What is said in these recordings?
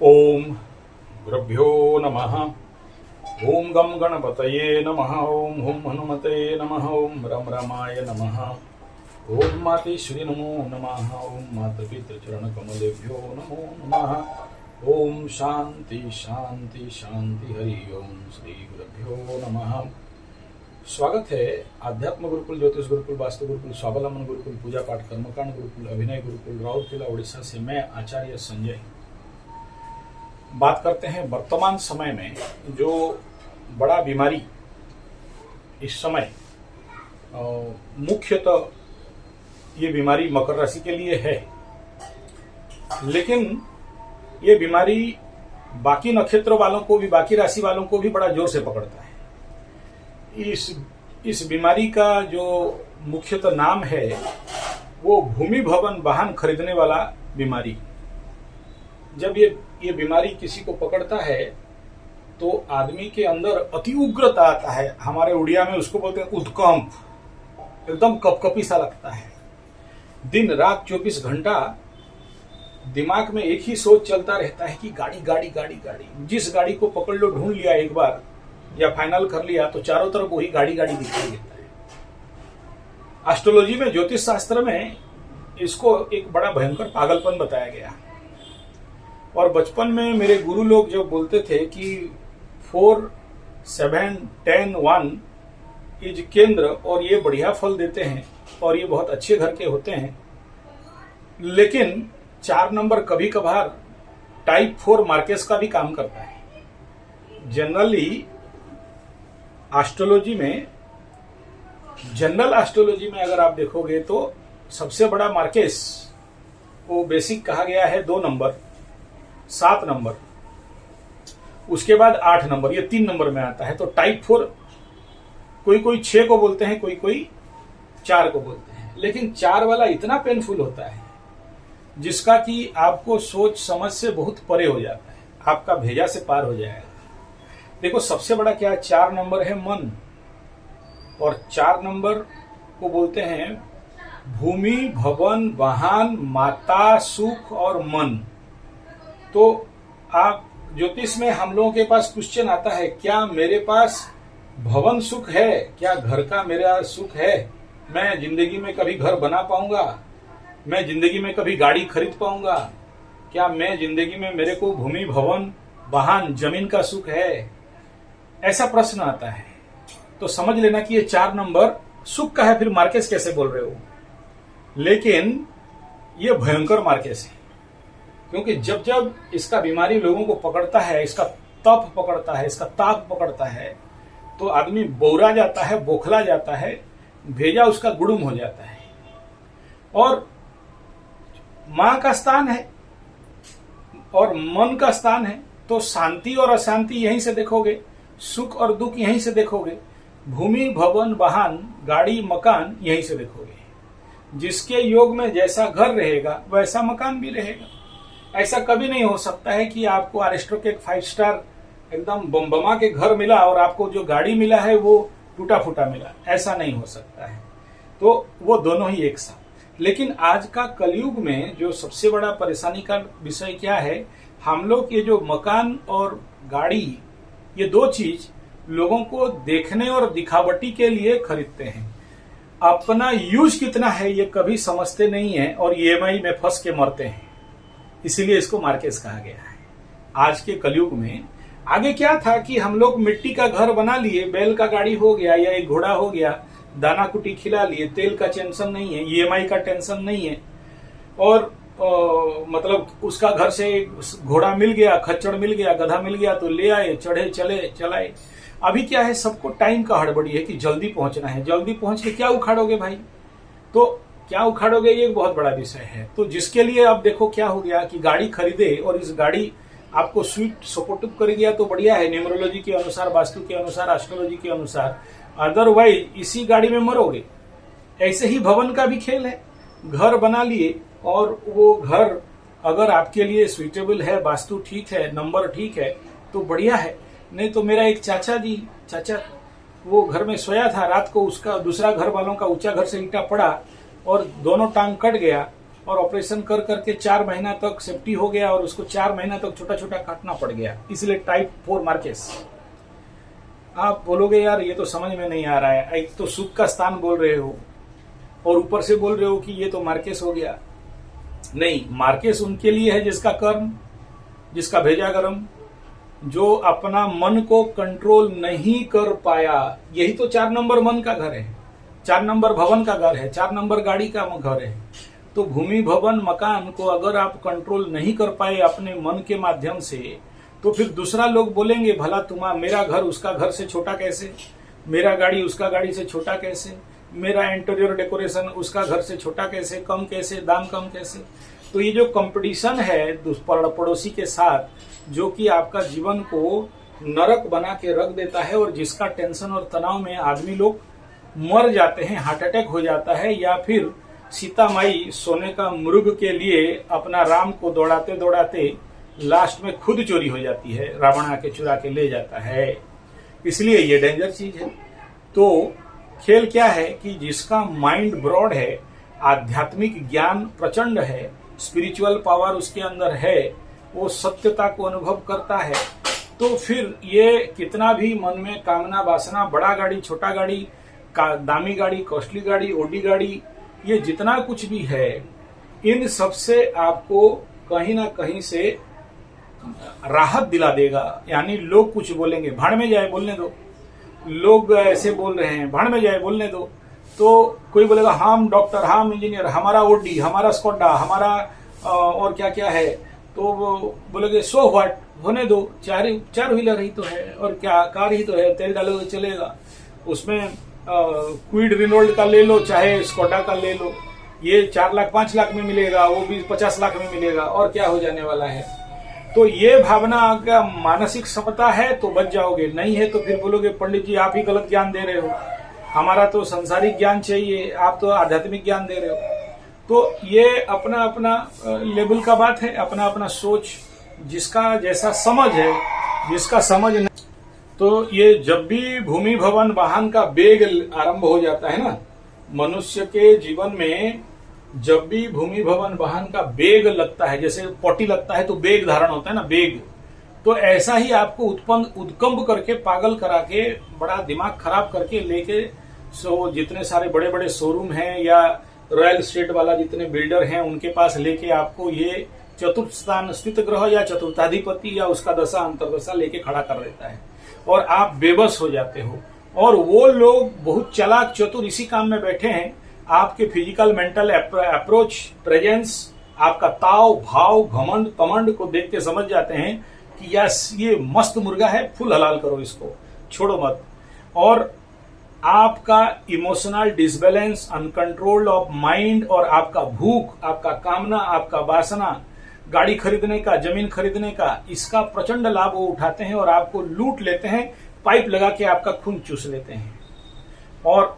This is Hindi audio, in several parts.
ओम गुरुभ्यो नमः। ओम गम गणपतये नमः। ओम हुम हनुमते नमः। ओम रम रमाय नमः। ओम मातेश्वरी नमो नमः। ओम मातृपितृचरण कमलेभ्यो नमो नमः। ओम शांति शांति शांति। हरि ओम श्री गुरुभ्यो नमः। स्वागत है आध्यात्म गुरुकुल, ज्योतिष गुरुकुल, वास्तु गुरुकुल, स्वावलंबन गुरुकुल, पूजा पाठ कर्मकांड गुरुकुल, अभिनय गुरुकुल, राउरकेला उड़ीसा से मैं आचार्य संजय बात करते हैं। वर्तमान समय में जो बड़ा बीमारी इस समय मुख्यतः ये बीमारी मकर राशि के लिए है, लेकिन ये बीमारी बाकी नक्षत्र वालों को भी, बाकी राशि वालों को भी बड़ा जोर से पकड़ता है। इस बीमारी का जो मुख्यतः नाम है वो भूमि भवन वाहन खरीदने वाला बीमारी। जब ये बीमारी किसी को पकड़ता है तो आदमी के अंदर अति उग्रता आता है। हमारे उड़िया में उसको बोलते हैं उद्कंप, एकदम कपकपी सा लगता है। दिन रात 24 घंटा दिमाग में एक ही सोच चलता रहता है कि गाड़ी गाड़ी गाड़ी गाड़ी। जिस गाड़ी को पकड़ लो, ढूंढ लिया एक बार या फाइनल कर लिया तो चारों तरफ वही गाड़ी गाड़ी दिखाई देता है। एस्ट्रोलॉजी में, ज्योतिष शास्त्र में इसको एक बड़ा भयंकर पागलपन बताया गया। और बचपन में मेरे गुरु लोग जब बोलते थे कि 4, 7, 10, 1 इज केंद्र और ये बढ़िया फल देते हैं और ये बहुत अच्छे घर के होते हैं, लेकिन 4 नंबर कभी कभार टाइप 4 मार्केस का भी काम करता है। जनरली एस्ट्रोलॉजी में, जनरल एस्ट्रोलॉजी में अगर आप देखोगे तो सबसे बड़ा मार्केस वो बेसिक कहा गया है 2 नंबर, 7 नंबर, उसके बाद 8 नंबर, ये 3 नंबर में आता है। तो टाइप 4 कोई 6 को बोलते हैं, कोई 4 को बोलते हैं, लेकिन 4 वाला इतना पेनफुल होता है जिसका कि आपको सोच समझ से बहुत परे हो जाता है, आपका भेजा से पार हो जाएगा। देखो सबसे बड़ा क्या है, 4 नंबर है मन, और 4 नंबर को बोलते हैं भूमि भवन वाहन माता सुख और मन। तो आप ज्योतिष में हम लोगों के पास क्वेश्चन आता है, क्या मेरे पास भवन सुख है, क्या घर का मेरा सुख है, मैं जिंदगी में कभी घर बना पाऊंगा, मैं जिंदगी में कभी गाड़ी खरीद पाऊंगा, क्या मैं जिंदगी में मेरे को भूमि भवन वाहन जमीन का सुख है, ऐसा प्रश्न आता है। तो समझ लेना कि ये 4 नंबर सुख का है। फिर मार्केस कैसे बोल रहे हो? लेकिन ये भयंकर मार्केस है, क्योंकि जब जब इसका बीमारी लोगों को पकड़ता है, इसका तप पकड़ता है, इसका ताप पकड़ता है, तो आदमी बौरा जाता है, बोखला जाता है, भेजा उसका गुड़ुम हो जाता है। और मां का स्थान है और मन का स्थान है, तो शांति और अशांति यहीं से देखोगे, सुख और दुख यहीं से देखोगे, भूमि भवन वाहन गाड़ी मकान यहीं से देखोगे। जिसके योग में जैसा घर रहेगा वैसा मकान भी रहेगा। ऐसा कभी नहीं हो सकता है कि आपको अरिस्टो के 5 स्टार एकदम बमबमा के घर मिला और आपको जो गाड़ी मिला है वो टूटा फूटा मिला, ऐसा नहीं हो सकता है। तो वो दोनों ही एक साथ। लेकिन आज का कलयुग में जो सबसे बड़ा परेशानी का विषय क्या है, हम लोग ये जो मकान और गाड़ी, ये 2 चीज लोगों को देखने और दिखावटी के लिए खरीदते हैं। अपना यूज कितना है ये कभी समझते नहीं है और ईएमआई में फंस के मरते हैं। इसीलिए इसको मार्केस कहा गया है। आज के कलयुग में आगे क्या था कि हम लोग मिट्टी का घर बना लिए, बैल का गाड़ी हो गया या एक घोड़ा हो गया, दाना कुटी खिला लिए, तेल का टेंशन नहीं है, ईएमआई का टेंशन नहीं है, और मतलब उसका घर से घोड़ा मिल गया, खच्चर मिल गया, गधा मिल गया तो ले आए, चढ़े चले चलाए। अभी क्या है, सबको टाइम का हड़बड़ी है कि जल्दी पहुंचना है, जल्दी पहुंच के क्या उखाड़ोगे भाई, तो क्या उखाड़ोगे, ये एक बहुत बड़ा विषय है। तो जिसके लिए अब देखो क्या हो गया कि गाड़ी खरीदे और इस गाड़ी आपको स्वीट सपोर्टिव कर गया तो बढ़िया है, न्यूमरोलॉजी के अनुसार, वास्तु के अनुसार, एस्ट्रोलॉजी के अनुसार, अदरवाइज इसी गाड़ी में मरोगे। ऐसे ही भवन का भी खेल है, घर बना लिए और वो घर अगर आपके लिए सुइटेबल है, वास्तु ठीक है, नंबर ठीक है तो बढ़िया है। नहीं तो मेरा एक चाचा वो घर में सोया था, रात को उसका दूसरा घर वालों का ऊंचा घर से ईंटा पड़ा और दोनों टांग कट गया और ऑपरेशन कर करके 4 महीना तक सेफ्टी हो गया और उसको 4 महीना तक छोटा छोटा काटना पड़ गया, इसलिए टाइप 4 मार्केस। आप बोलोगे यार ये तो समझ में नहीं आ रहा है, एक तो सुख का स्थान बोल रहे हो और ऊपर से बोल रहे हो कि ये तो मार्केस हो गया। नहीं, मार्केस उनके लिए है जिसका कर्म, जिसका भेजा कर्म, जो अपना मन को कंट्रोल नहीं कर पाया। यही तो 4 नंबर मन का घर है, 4 नंबर भवन का घर है, 4 नंबर गाड़ी का घर है। तो भूमि भवन मकान को अगर आप कंट्रोल नहीं कर पाए अपने मन के माध्यम से, तो फिर दूसरा लोग बोलेंगे भला मेरा घर उसका घर से छोटा कैसे, मेरा गाड़ी उसका गाड़ी से छोटा कैसे, मेरा इंटीरियर डेकोरेशन उसका घर से छोटा कैसे, कम कैसे, दाम कम कैसे। तो ये जो कंपटीशन है पड़ोसी के साथ, जो कि आपका जीवन को नरक बना के रख देता है और जिसका टेंशन और तनाव में आदमी लोग मर जाते हैं, हार्ट अटैक हो जाता है, या फिर सीता माई सोने का मुर्ग के लिए अपना राम को दौड़ाते दौड़ाते लास्ट में खुद चोरी हो जाती है, रावण आके चुरा के ले जाता है। इसलिए ये डेंजर चीज है। तो खेल क्या है कि जिसका माइंड ब्रॉड है, आध्यात्मिक ज्ञान प्रचंड है, स्पिरिचुअल पावर उसके अंदर है, वो सत्यता को अनुभव करता है, तो फिर ये कितना भी मन में कामना वासना, बड़ा गाड़ी, छोटा गाड़ी, दामी गाड़ी, कॉस्टली गाड़ी, ओडी गाड़ी, ये जितना कुछ भी है, इन सबसे आपको कहीं ना कहीं से राहत दिला देगा। यानी लोग कुछ बोलेंगे, भाड़ में जाए बोलने दो, लोग ऐसे बोल रहे हैं, भाड़ में जाए बोलने दो। तो कोई बोलेगा हम डॉक्टर, हम इंजीनियर, हमारा ओडी, हमारा स्कोडा, हमारा और क्या क्या है, तो वो बोलेगे सो व्हाट, होने दो, चार व्हीलर ही तो है और क्या, कार ही तो है, तेल डालोगे चलेगा, उसमें क्विड रिनोल्ड का ले लो चाहे स्कोडा का ले लो, ये 4 लाख 5 लाख में मिलेगा, वो भी 50 लाख में मिलेगा, और क्या हो जाने वाला है। तो ये भावना का मानसिक क्षमता है तो बच जाओगे, नहीं है तो फिर बोलोगे पंडित जी आप ही गलत ज्ञान दे रहे हो, हमारा तो संसारिक ज्ञान चाहिए, आप तो आध्यात्मिक ज्ञान दे रहे हो। तो ये अपना अपना लेवल का बात है, अपना अपना सोच, जिसका जैसा समझ है, जिसका समझ नहीं। तो ये जब भी भूमि भवन वाहन का वेग आरंभ हो जाता है ना, मनुष्य के जीवन में जब भी भूमि भवन वाहन का वेग लगता है, जैसे पौटी लगता है तो वेग धारण होता है ना, वेग, तो ऐसा ही आपको उद्कंप करके, पागल करा के, बड़ा दिमाग खराब करके लेके, जितने सारे बड़े बड़े शोरूम हैं या रॉयल स्टेट वाला जितने बिल्डर हैं उनके पास लेके आपको ये चतुर्थ स्थान स्थित ग्रह या चतुर्थाधिपति या उसका दशा अंतर्दशा लेके खड़ा कर देता है और आप बेबस हो जाते हो। और वो लोग बहुत चालाक चतुर इसी काम में बैठे हैं, आपके फिजिकल मेंटल अप्रोच, प्रेजेंस, आपका ताव भाव, घमंड कमंड को देख के समझ जाते हैं कि यस ये मस्त मुर्गा है, फुल हलाल करो इसको, छोड़ो मत। और आपका emotional disbalance, uncontrolled of mind, और आपका भूख, आपका कामना, आपका वासना, गाड़ी खरीदने का, जमीन खरीदने का, इसका प्रचंड लाभ वो उठाते हैं और आपको लूट लेते हैं, पाइप लगा के आपका खून चूस लेते हैं। और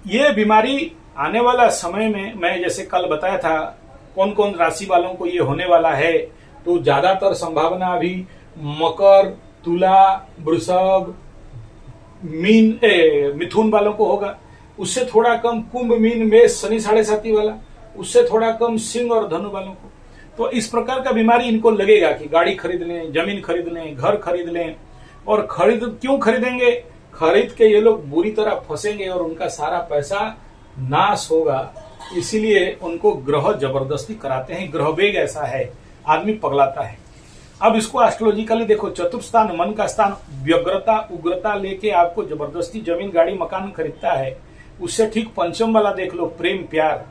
ये बीमारी आने वाला समय में, मैं जैसे कल बताया था कौन कौन राशि वालों को ये होने वाला है, तो ज्यादातर संभावना अभी मकर, तुला, वृषभ, मिथुन वालों को होगा, उससे थोड़ा कम कुंभ, मीन, मेष, शनि 7.5 वाला, उससे थोड़ा कम सिंह और धनु वालों को। तो इस प्रकार का बीमारी इनको लगेगा कि गाड़ी खरीद लें, जमीन खरीद लें, घर खरीद लें। और क्यों खरीदेंगे? खरीद के ये लोग बुरी तरह फंसेंगे और उनका सारा पैसा नाश होगा। इसीलिए उनको ग्रह जबरदस्ती कराते हैं, ग्रह वेग ऐसा है, आदमी पगलाता है। अब इसको एस्ट्रोलॉजिकली देखो, चतुर्थ स्थान, मन का स्थान, व्यग्रता, उग्रता लेके आपको जबरदस्ती जमीन, गाड़ी, मकान खरीदता है। उससे ठीक पंचम वाला देख लो, प्रेम, प्यार,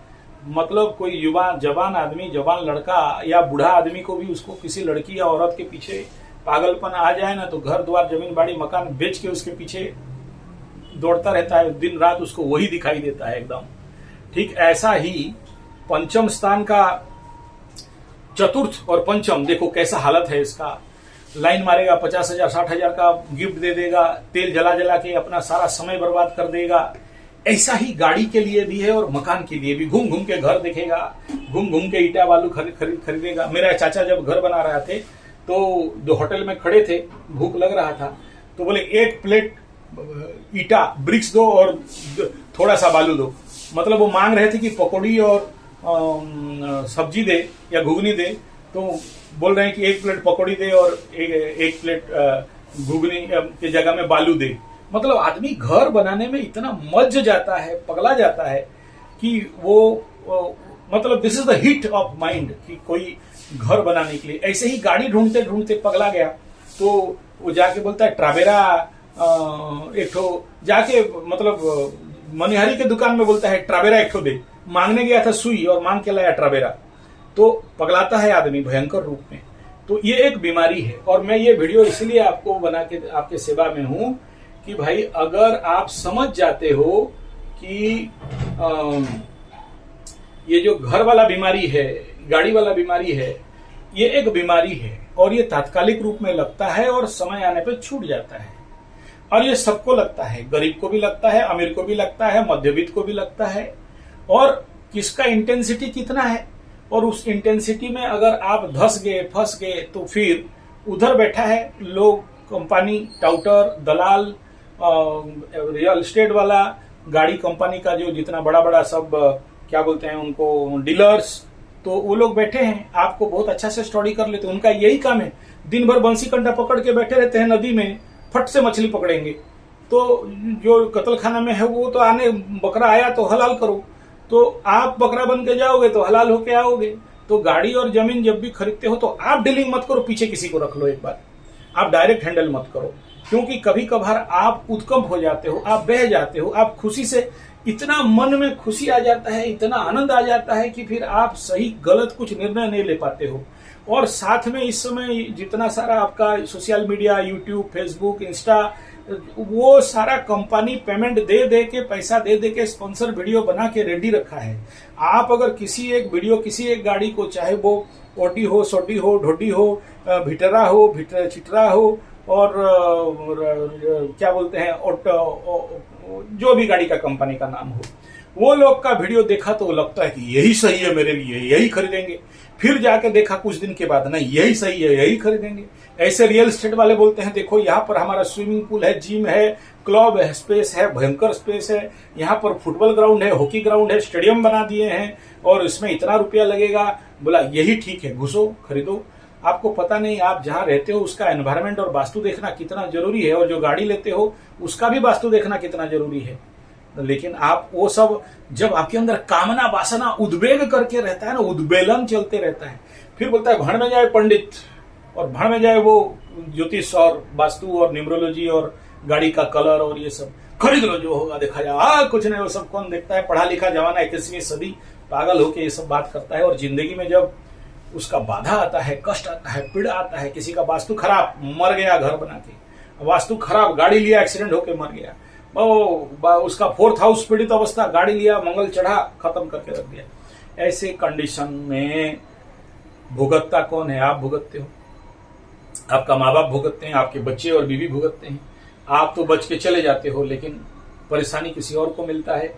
मतलब कोई युवा, जवान आदमी, जवान लड़का या बूढ़ा आदमी को भी उसको किसी लड़की या औरत के पीछे पागलपन आ जाए ना, तो घर द्वार, जमीन, बाड़ी, मकान बेच के उसके पीछे दौड़ता रहता है, दिन रात उसको वही दिखाई देता है एकदम। ठीक ऐसा ही पंचम स्थान का, चतुर्थ और पंचम, देखो कैसा हालत है इसका। लाइन मारेगा, 50,000 60,000 का गिफ्ट दे देगा, तेल जला जला के अपना सारा समय बर्बाद कर देगा। ऐसा ही गाड़ी के लिए भी है और मकान के लिए भी, घूम घूम के घर देखेगा, घूम घूम के ईटा बालू खरीदेगा। मेरा चाचा जब घर बना रहे थे तो दो होटल में खड़े थे, भूख लग रहा था, तो बोले 1 प्लेट ईटा ब्रिक्स दो और थोड़ा सा बालू दो। मतलब वो मांग रहे थे कि पकौड़ी और सब्जी दे या घुगनी दे तो बोल रहे हैं कि 1 प्लेट पकौड़ी दे और एक प्लेट घुगनी की जगह में बालू दे। मतलब आदमी घर बनाने में इतना मज्ज जाता है, पगला जाता है कि वो मतलब this is the hit of mind कि कोई घर बनाने के लिए। ऐसे ही गाड़ी ढूंढते ढूंढते पगला गया तो वो जाके बोलता है ट्रावेरा एक ठो, जाके मतलब मनिहारी के दुकान में बोलता है ट्रावेरा एक ठो दे। मांगने गया था सुई और मांग के लाया ट्रावेरा। तो पगलाता है आदमी भयंकर रूप में। तो ये एक बीमारी है। और मैं ये वीडियो इसलिए आपको बना के आपके सेवा में हूं कि भाई अगर आप समझ जाते हो कि ये जो घर वाला बीमारी है, गाड़ी वाला बीमारी है, ये एक बीमारी है और ये तात्कालिक रूप में लगता है और समय आने पे छूट जाता है। और ये सबको लगता है, गरीब को भी लगता है, अमीर को भी लगता है, मध्यवित्त को भी लगता है। और किसका इंटेंसिटी कितना है, और उस इंटेंसिटी में अगर आप धस गए, फंस गए, तो फिर उधर बैठा है लोग, कंपनी, टाउटर, दलाल, रियल एस्टेट वाला, गाड़ी कंपनी का जो जितना बड़ा बड़ा सब क्या बोलते हैं उनको, डीलर्स, तो वो लोग बैठे हैं, आपको बहुत अच्छा से स्टडी कर लेते हैं। उनका यही काम है, दिन भर बंसी कंटा पकड़ के बैठे रहते हैं नदी में, फट से मछली पकड़ेंगे। तो जो कत्ल खाना में है वो तो आने, बकरा आया तो हलाल करो, तो आप बकरा बन के जाओगे तो हलाल होके आओगे। तो गाड़ी और जमीन जब भी खरीदते हो तो आप डीलिंग मत करो, पीछे किसी को रख लो एक बार, आप डायरेक्ट हैंडल मत करो। क्योंकि कभी कभार आप उत्कंप हो जाते हो, आप बह जाते हो, आप खुशी से, इतना मन में खुशी आ जाता है, इतना आनंद आ जाता है कि फिर आप सही गलत कुछ निर्णय नहीं ले पाते हो। और साथ में इस समय जितना सारा आपका social media, YouTube, Facebook, Insta, वो सारा कंपनी पेमेंट दे दे के, पैसा दे दे के स्पॉन्सर वीडियो बना के रेडी रखा है। आप अगर किसी एक वीडियो, किसी एक गाड़ी को, चाहे वो ओटी हो, सोटी हो, ढोडी हो, भिटरा हो, चिटरा हो, और क्या बोलते हैं, जो भी गाड़ी का कंपनी का नाम हो, वो लोग का वीडियो देखा तो लगता है कि यही सही है मेरे लिए, यही खरीदेंगे। फिर जाके देखा कुछ दिन के बाद, नहीं यही सही है, यही खरीदेंगे। ऐसे रियल एस्टेट वाले बोलते हैं देखो यहाँ पर हमारा स्विमिंग पूल है, जिम है, क्लब है, स्पेस है, भयंकर स्पेस है, यहाँ पर फुटबॉल ग्राउंड है, हॉकी ग्राउंड है, स्टेडियम बना दिए हैं और इसमें इतना रुपया लगेगा। बोला यही ठीक है, घुसो, खरीदो। आपको पता नहीं आप जहां रहते हो उसका एनवायरमेंट और वास्तु देखना कितना जरूरी है, और जो गाड़ी लेते हो उसका भी वास्तु देखना कितना जरूरी है। लेकिन आप वो सब, जब आपके अंदर कामना, वासना, उद्वेग करके रहता है ना, उद्वेलन चलते रहता है, फिर बोलता है भण में जाए पंडित और भण में जाए वो ज्योतिष और वास्तु और न्यूमरोलॉजी और गाड़ी का कलर और ये सब, खरीद लो जो होगा देखा जाए। कुछ नहीं, वो सब कौन देखता है, पढ़ा लिखा जमाना 21वीं सदी पागल होके ये सब बात करता है। और जिंदगी में जब उसका बाधा आता है, कष्ट आता है, पीड़ा आता है, किसी का वास्तु खराब, मर गया घर बना के, वास्तु खराब, गाड़ी लिया, एक्सीडेंट होके मर गया, उसका 4th हाउस पीड़ित अवस्था, गाड़ी लिया, मंगल चढ़ा, खत्म करके रख दिया। ऐसे कंडीशन में भुगतता कौन है? आप भुगतते हो, आपका माँ बाप भुगतते हैं, आपके बच्चे और बीवी भुगतते हैं। आप तो बच के चले जाते हो, लेकिन परेशानी किसी और को मिलता है।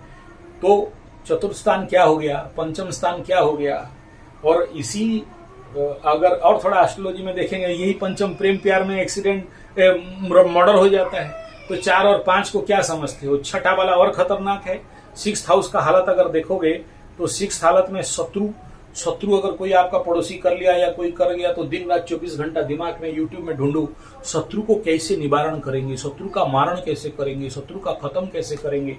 तो चतुर्थ स्थान क्या हो गया, पंचम स्थान क्या हो गया, और इसी अगर और थोड़ा एस्ट्रोलॉजी में देखेंगे, यही पंचम प्रेम प्यार में एक्सीडेंट, मर्डर हो जाता है। तो 4 और 5 को क्या समझते हो? छठा वाला और खतरनाक है। 6th हाउस का हालत अगर देखोगे तो 6th हालत में शत्रु अगर कोई आपका पड़ोसी कर लिया या कोई कर गया तो दिन रात 24 घंटा दिमाग में, यूट्यूब में ढूंढो शत्रु को कैसे निवारण करेंगे, शत्रु का मारण कैसे करेंगे, शत्रु का खत्म कैसे करेंगे।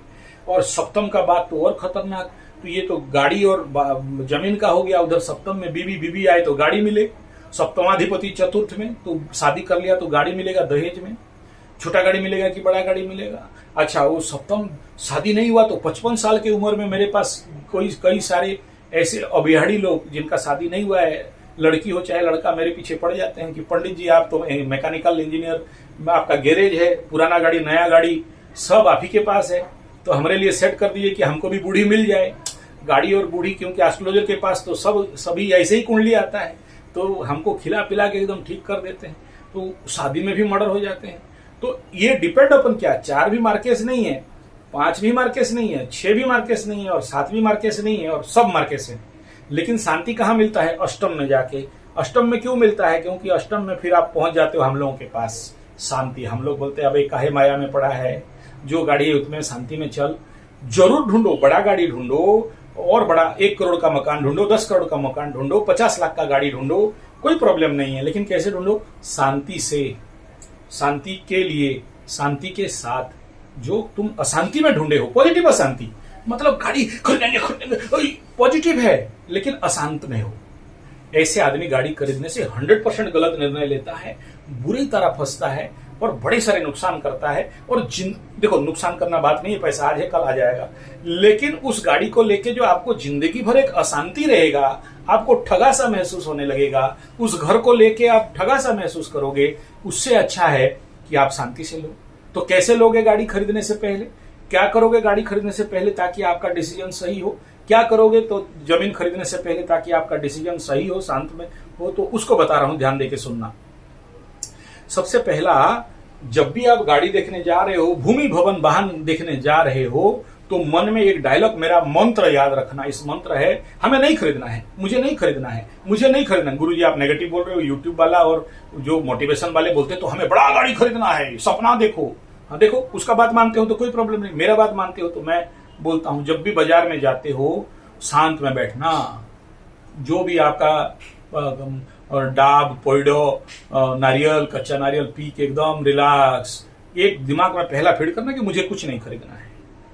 और सप्तम का बात तो और खतरनाक। तो ये तो गाड़ी और जमीन का हो गया, उधर सप्तम में बीवी आए तो गाड़ी मिले, सप्तमाधिपति चतुर्थ में, तो शादी कर लिया तो गाड़ी मिलेगा दहेज में। छोटा गाड़ी मिलेगा कि बड़ा गाड़ी मिलेगा? अच्छा, वो सप्तम शादी नहीं हुआ तो 55 साल की उम्र में मेरे पास कई सारे ऐसे अबिहाड़ी लोग जिनका शादी नहीं हुआ है, लड़की हो चाहे लड़का, मेरे पीछे पड़ जाते हैं कि पंडित जी आप तो मैकेनिकल इंजीनियर, आपका गैरेज है, पुराना गाड़ी नया गाड़ी सब आप ही के पास है, तो हमारे लिए सेट कर दीजिए कि हमको भी बूढ़ी मिल जाए। गाड़ी और बूढ़ी, क्योंकि एस्ट्रोलॉजर के पास तो सभी ऐसे ही कुंडली आता है, तो हमको खिला पिला के एकदम ठीक कर देते हैं। तो शादी में भी मर्डर हो जाते हैं। तो ये डिपेंड अपन क्या, 4 भी मार्केस नहीं है, 5 भी मार्केस नहीं है, 6 भी मार्केस नहीं है, और 7 भी मार्केस नहीं है, और सब मार्केस है। लेकिन शांति कहाँ मिलता है? अष्टम में जाके। अष्टम में क्यों मिलता है? क्योंकि अष्टम में फिर आप पहुंच जाते हो हम लोगों के पास शांति। हम लोग बोलते हैं अबे काहे माया में पड़ा है, जो गाड़ी है उसमें शांति में चल। जरूर ढूंढो, बड़ा गाड़ी ढूंढो, और बड़ा 1 करोड़ का मकान ढूंढो, 10 करोड़ का मकान ढूंढो, 50 लाख का गाड़ी ढूंढो, कोई प्रॉब्लम नहीं है। लेकिन कैसे ढूंढो? शांति से, शांति के लिए, शांति के साथ। जो तुम अशांति में ढूंढे हो, पॉजिटिव अशांति, मतलब गाड़ी खरीदेंगे पॉजिटिव है लेकिन अशांत में हो, ऐसे आदमी गाड़ी खरीदने से 100% गलत निर्णय लेता है, बुरी तरह फंसता है और बड़े सारे नुकसान करता है। और देखो, नुकसान करना बात नहीं है, पैसा आज है कल आ जाएगा, लेकिन उस गाड़ी को लेके जो आपको जिंदगी भर एक अशांति रहेगा, आपको ठगा सा महसूस होने लगेगा, उस घर को लेके आप ठगा सा महसूस करोगे, उससे अच्छा है कि आप शांति से लो। तो कैसे लोगे गाड़ी खरीदने से पहले? क्या करोगे गाड़ी खरीदने से पहले ताकि आपका डिसीजन सही हो? क्या करोगे तो जमीन खरीदने से पहले ताकि आपका डिसीजन सही हो, शांत में हो? तो उसको बता रहा हूं, ध्यान देके सुनना। सबसे पहला, जब भी आप गाड़ी देखने जा रहे हो, भूमि भवन वाहन देखने जा रहे हो, तो मन में एक डायलॉग, मेरा मंत्र याद रखना। इस मंत्र है, हमें नहीं खरीदना है, मुझे नहीं खरीदना है, मुझे नहीं खरीदना। गुरुजी आप नेगेटिव बोल रहे हो, यूट्यूब वाला और जो मोटिवेशन वाले बोलते तो हमें बड़ा गाड़ी खरीदना है, सपना देखो। हाँ देखो, उसका बात मानते हो तो कोई प्रॉब्लम नहीं, मेरा बात मानते हो तो मैं बोलता हूं, जब भी बाजार में जाते हो शांत में बैठना। जो भी आपका डाब, पोइडो, नारियल, कच्चा नारियल पी के एकदम रिलैक्स, एक दिमाग में पहला फीड करना कि मुझे कुछ नहीं खरीदना है।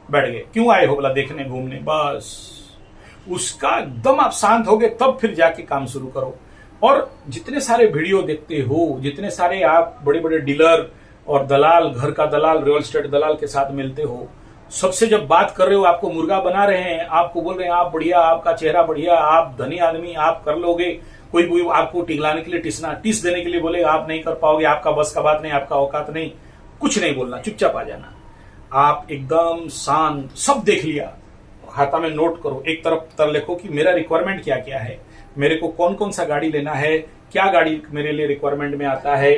बैठ गए, क्यों आए हो बोला? देखने, घूमने, बस। उसका एकदम आप शांत हो गए, तब फिर जाके काम शुरू करो। और जितने सारे वीडियो देखते हो, जितने सारे आप बड़े बड़े डीलर और दलाल, घर का दलाल, रियल एस्टेट दलाल के साथ मिलते हो, सबसे जब बात कर रहे हो, आपको मुर्गा बना रहे हैं, आपको बोल रहे हैं आप बढ़िया, आपका चेहरा बढ़िया, आप धनी आदमी, आप कर लोगे। कोई आपको टिगलाने के लिए, टिस देने के लिए बोले आप नहीं कर पाओगे, आपका बस का बात नहीं, आपका औकात नहीं, कुछ नहीं बोलना, चुपचाप आ जाना। आप एकदम शांत, सब देख लिया, खाता में नोट करो, एक तरफ लिखो कि मेरा रिक्वायरमेंट क्या क्या है, मेरे को कौन कौन सा गाड़ी लेना है, क्या गाड़ी मेरे लिए रिक्वायरमेंट में आता है।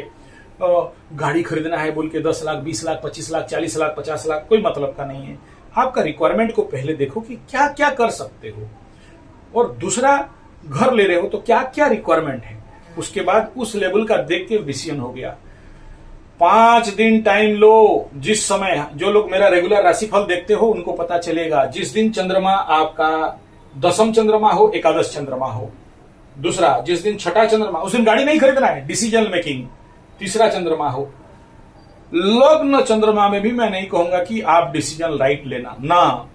गाड़ी खरीदना है बोल के 10 लाख, 20 लाख, 25 लाख, 40 लाख, 50 लाख, कोई मतलब का नहीं है। आपका रिक्वायरमेंट को पहले देखो कि क्या क्या कर सकते हो, और दूसरा, घर ले रहे हो तो क्या क्या रिक्वायरमेंट है, उसके बाद उस लेवल का देख के डिसीजन हो गया। 5 दिन टाइम लो। जिस समय, जो लोग मेरा रेगुलर राशिफल देखते हो उनको पता चलेगा, जिस दिन चंद्रमा आपका 10th चंद्रमा हो, एकादश चंद्रमा हो। दूसरा, जिस दिन 6ठा चंद्रमा, उस दिन गाड़ी नहीं खरीदना है, डिसीजन मेकिंग। तीसरा चंद्रमा हो, लग्न चंद्रमा में भी मैं नहीं कहूंगा कि आप डिसीजन राइट लेना ना,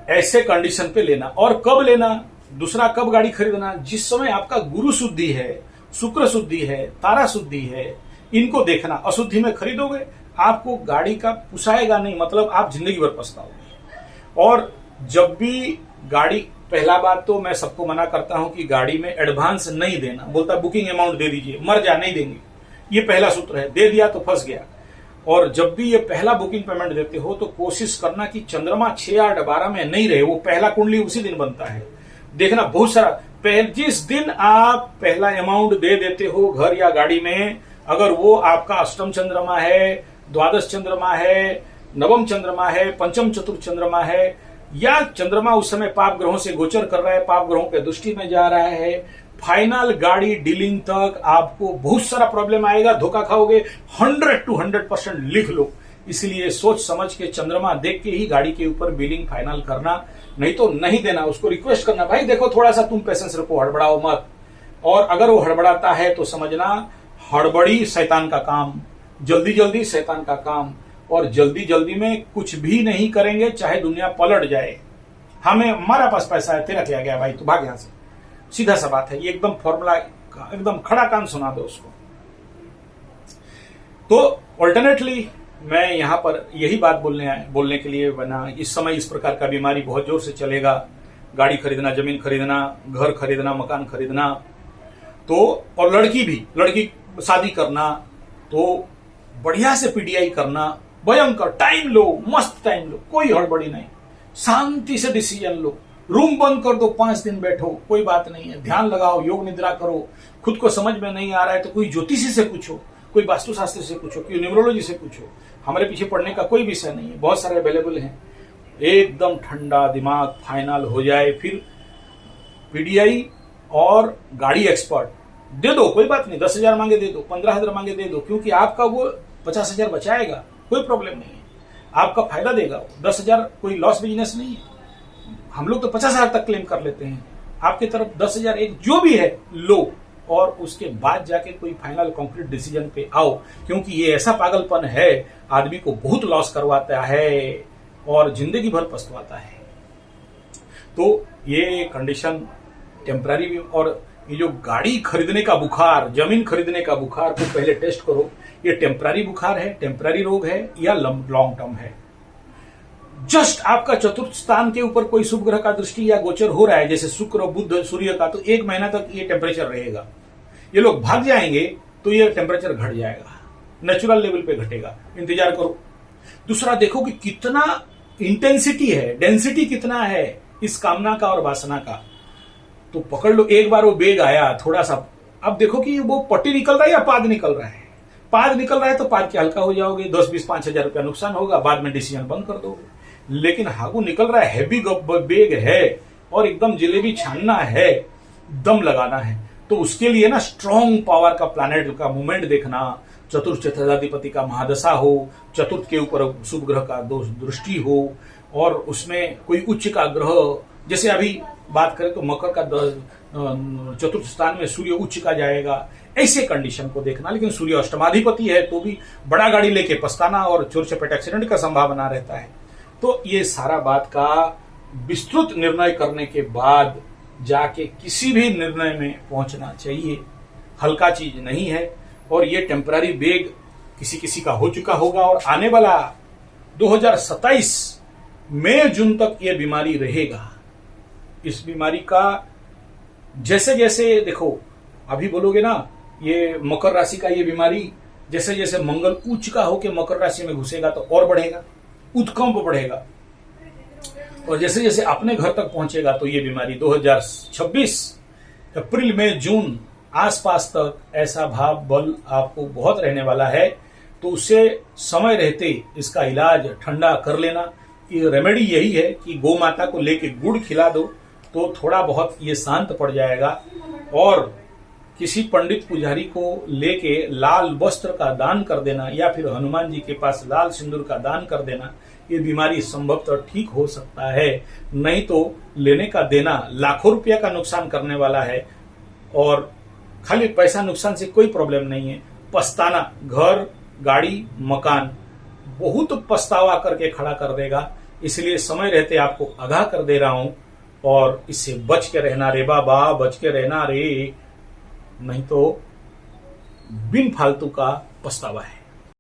ऐसे कंडीशन पे लेना। और कब लेना? दूसरा, कब गाड़ी खरीदना? जिस समय आपका गुरु शुद्धि है, शुक्र शुद्धि है, तारा शुद्धि है, इनको देखना। अशुद्धि में खरीदोगे, आपको गाड़ी का पुसाएगा नहीं, मतलब आप जिंदगी भर पछताओगे। और जब भी गाड़ी, पहला बात तो मैं सबको मना करता हूं कि गाड़ी में एडवांस नहीं देना। बोलता बुकिंग अमाउंट दे दीजिए, मर जा, नहीं देंगे, ये पहला सूत्र है, दे दिया तो फंस गया। और जब भी ये पहला बुकिंग पेमेंट देते हो तो कोशिश करना कि चंद्रमा 6, 8, 12 में नहीं रहे, वो पहला कुंडली उसी दिन बनता है। देखना बहुत सारा, जिस दिन आप पहला अमाउंट दे देते हो घर या गाड़ी में, अगर वो आपका अष्टम चंद्रमा है, द्वादश चंद्रमा है, नवम चंद्रमा है, पंचम चतुर्थ चंद्रमा है, या चंद्रमा उस समय पाप ग्रहों से गोचर कर रहा है, पाप ग्रहों पे दृष्टि में जा रहा है, फाइनल गाड़ी डीलिंग तक आपको बहुत सारा प्रॉब्लम आएगा, धोखा खाओगे। 100 to 100% लिख लो। इसलिए सोच समझ के, चंद्रमा देख के ही गाड़ी के ऊपर बिलिंग फाइनल करना, नहीं तो नहीं देना। उसको रिक्वेस्ट करना, भाई देखो थोड़ा सा तुम पेशेंस रखो, हड़बड़ाओ मत। और अगर वो हड़बड़ाता है तो समझना हड़बड़ी शैतान का काम, जल्दी जल्दी शैतान का काम, और जल्दी जल्दी में कुछ भी नहीं करेंगे, चाहे दुनिया पलट जाए। हमारा पास पैसा है, तेरा क्या गया भाई, तू भाग यहां से, सीधा सा बात है। ये एकदम फॉर्मूला, एकदम खड़ा कान सुना दो उसको। तो ऑल्टरनेटली मैं यहां पर यही बात बोलने के लिए बना। इस समय इस प्रकार का बीमारी बहुत जोर से चलेगा, गाड़ी खरीदना, जमीन खरीदना, घर खरीदना, मकान खरीदना। तो और लड़की शादी करना, तो बढ़िया से पीडीआई करना, भयंकर टाइम लो, मस्त टाइम लो, कोई हड़बड़ी नहीं, शांति से डिसीजन लो। रूम बंद कर दो, 5 दिन बैठो, कोई बात नहीं है, ध्यान लगाओ, योग निद्रा करो। खुद को समझ में नहीं आ रहा है तो कोई ज्योतिषी से पूछो, कोई वास्तुशास्त्र से पूछो, कोई न्यूमरोलॉजी से पूछो। हमारे पीछे पढ़ने का कोई विषय नहीं है, बहुत सारे अवेलेबल हैं। एकदम ठंडा दिमाग फाइनल हो जाए, फिर पीडीआई और गाड़ी एक्सपर्ट दे दो, कोई बात नहीं, 10,000 मांगे दे दो, 15,000 मांगे दे दो, क्योंकि आपका वो 50,000 बचाएगा, कोई प्रॉब्लम नहीं है, आपका फायदा देगा। 10,000 कोई लॉस बिजनेस नहीं है। हम लोग तो 50,000 तक क्लेम कर लेते हैं, आपकी तरफ 10,000 एक जो भी है लो, और उसके बाद जाके कोई फाइनल कॉन्क्रीट डिसीजन पे आओ, क्योंकि ये ऐसा पागलपन है, आदमी को बहुत लॉस करवाता है और जिंदगी भर पछताता है। तो ये कंडीशन टेम्पररी भी, और ये जो गाड़ी खरीदने का बुखार, जमीन खरीदने का बुखार को पहले टेस्ट करो, ये टेम्पररी बुखार है, टेम्पररी रोग है या लॉन्ग टर्म है। जस्ट आपका चतुर्थ स्थान के ऊपर कोई शुभ ग्रह का दृष्टि या गोचर हो रहा है, जैसे शुक्र, बुध, सूर्य का, तो 1 महीना तक ये टेम्परेचर रहेगा। ये लोग भाग जाएंगे तो ये टेम्परेचर घट जाएगा, नेचुरल लेवल पे घटेगा, इंतजार करो। दूसरा देखो कि कितना इंटेंसिटी है, डेंसिटी कितना है इस कामना का और वासना का, तो पकड़ लो। एक बार वो बेग आया थोड़ा सा, अब देखो कि वो पट्टी निकल रहा है या पाद निकल रहा है। पाद निकल रहा है तो पाद के हल्का हो जाओगे, 10, 20, 5,000 रुपया नुकसान होगा, बाद में डिसीजन बंद कर दोगे। लेकिन हागू निकल रहा है, हैवी बेग है और एकदम जलेबी छानना है, दम लगाना है, तो उसके लिए ना स्ट्रॉन्ग पावर का प्लैनेट का मूवमेंट देखना, चतुर्थ चतुर्थाधिपति का महादशा हो, चतुर्थ के ऊपर शुभ ग्रह का दृष्टि हो, और उसमें कोई उच्च का ग्रह, जैसे अभी बात करें तो मकर का चतुर्थ स्थान में सूर्य उच्च का जाएगा, ऐसे कंडीशन को देखना। लेकिन सूर्य अष्टमाधिपति है तो भी बड़ा गाड़ी लेके पछताना और चोर चपेट एक्सीडेंट का संभावना रहता है। तो ये सारा बात का विस्तृत निर्णय करने के बाद जाके किसी भी निर्णय में पहुंचना चाहिए, हल्का चीज नहीं है। और ये टेम्पररी बेग किसी किसी का हो चुका होगा, और आने वाला 2027 मई जून तक ये बीमारी रहेगा। इस बीमारी का जैसे जैसे देखो, अभी बोलोगे ना, ये मकर राशि का ये बीमारी जैसे जैसे मंगल उच्च का होके मकर राशि में घुसेगा तो और बढ़ेगा, उत्कंप बढ़ेगा, और जैसे जैसे अपने घर तक पहुंचेगा तो ये बीमारी 2026 अप्रैल में जून आसपास तक ऐसा भाव बल आपको बहुत रहने वाला है। तो उससे समय रहते इसका इलाज ठंडा कर लेना। ये रेमेडी यही है कि गौ माता को लेके गुड़ खिला दो तो थोड़ा बहुत ये शांत पड़ जाएगा, और किसी पंडित पुजारी को लेके लाल वस्त्र का दान कर देना, या फिर हनुमान जी के पास लाल सिंदूर का दान कर देना। ये बीमारी संभवतः ठीक हो सकता है, नहीं तो लेने का देना लाखों रुपया का नुकसान करने वाला है, और खाली पैसा नुकसान से कोई प्रॉब्लम नहीं है, पछताना, घर, गाड़ी, मकान बहुत पछतावा करके खड़ा कर देगा। इसलिए समय रहते आपको आगाह कर दे रहा हूं, और इससे बच के रहना रे बाबा, बच के रहना रे, नहीं तो बिन फालतू का पछतावा है।